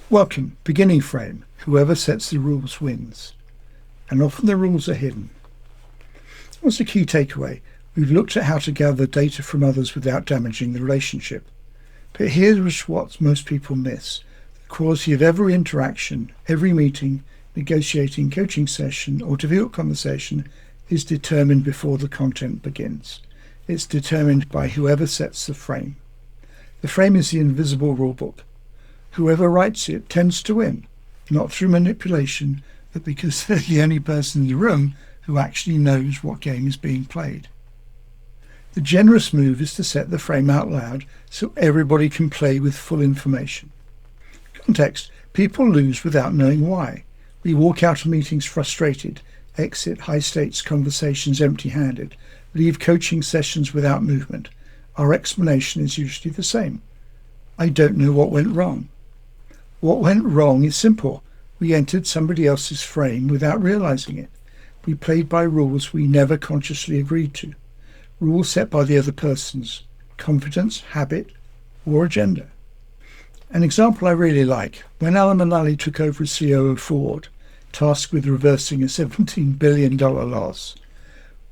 Welcome, beginning frame. Whoever sets the rules wins. And often the rules are hidden. What's the key takeaway? We've looked at how to gather data from others without damaging the relationship. But here's what most people miss. The quality of every interaction, every meeting, negotiating, coaching session, or difficult conversation is determined before the content begins. It's determined by whoever sets the frame. The frame is the invisible rulebook. Whoever writes it tends to win, not through manipulation, but because they're the only person in the room who actually knows what game is being played. The generous move is to set the frame out loud so everybody can play with full information. Context: people lose without knowing why. We walk out of meetings frustrated, exit high-stakes conversations empty-handed, leave coaching sessions without movement. Our explanation is usually the same. I don't know what went wrong. What went wrong is simple. We entered somebody else's frame without realizing it. We played by rules we never consciously agreed to. Rules set by the other person's confidence, habit, or agenda. An example I really like: when Alan Mulally took over as CEO of Ford, tasked with reversing a $17 billion loss,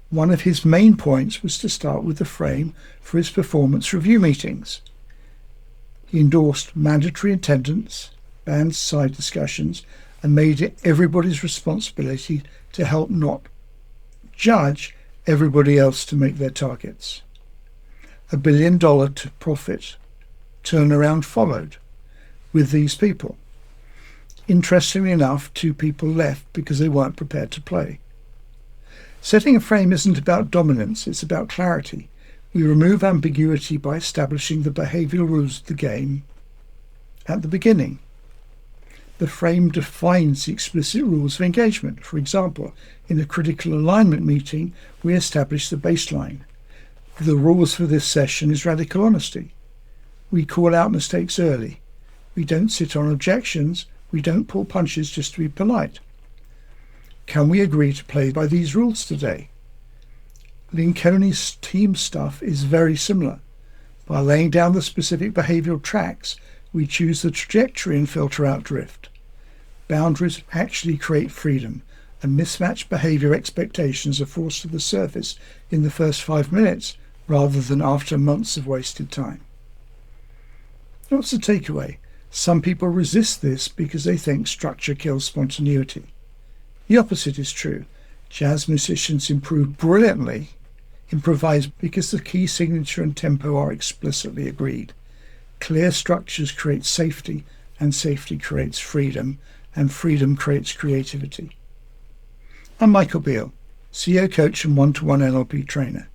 one of his main points was to start with the frame for his performance review meetings. He endorsed mandatory attendance, banned side discussions, and made it everybody's responsibility to help not judge everybody else to make their targets. $1 billion to profit turnaround followed with these people. Interestingly enough, 2 people left because they weren't prepared to play. Setting a frame isn't about dominance, it's about clarity. We remove ambiguity by establishing the behavioral rules of the game at the beginning. The frame defines the explicit rules of engagement. For example, in a critical alignment meeting, we establish the baseline. The rules for this session is radical honesty. We call out mistakes early. We don't sit on objections. We don't pull punches just to be polite. Can we agree to play by these rules today? Lincolni's team stuff is very similar. By laying down the specific behavioral tracks, we choose the trajectory and filter out drift. Boundaries actually create freedom, and mismatched behavior expectations are forced to the surface in the first 5 minutes rather than after months of wasted time. What's the takeaway? Some people resist this because they think structure kills spontaneity. The opposite is true. Jazz musicians improvise because the key signature and tempo are explicitly agreed. Clear structures create safety, and safety creates freedom, and freedom creates creativity. I'm Michael Beale, CEO coach and one-to-one NLP trainer.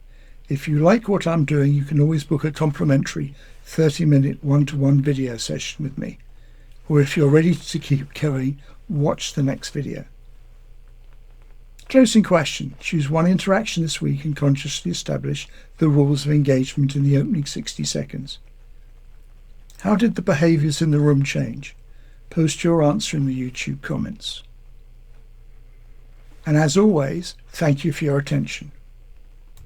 If you like what I'm doing, you can always book a complimentary 30-minute one-to-one video session with me. Or if you're ready to keep going, watch the next video. Closing question: choose one interaction this week and consciously establish the rules of engagement in the opening 60 seconds. How did the behaviors in the room change? Post your answer in the YouTube comments. And as always, thank you for your attention.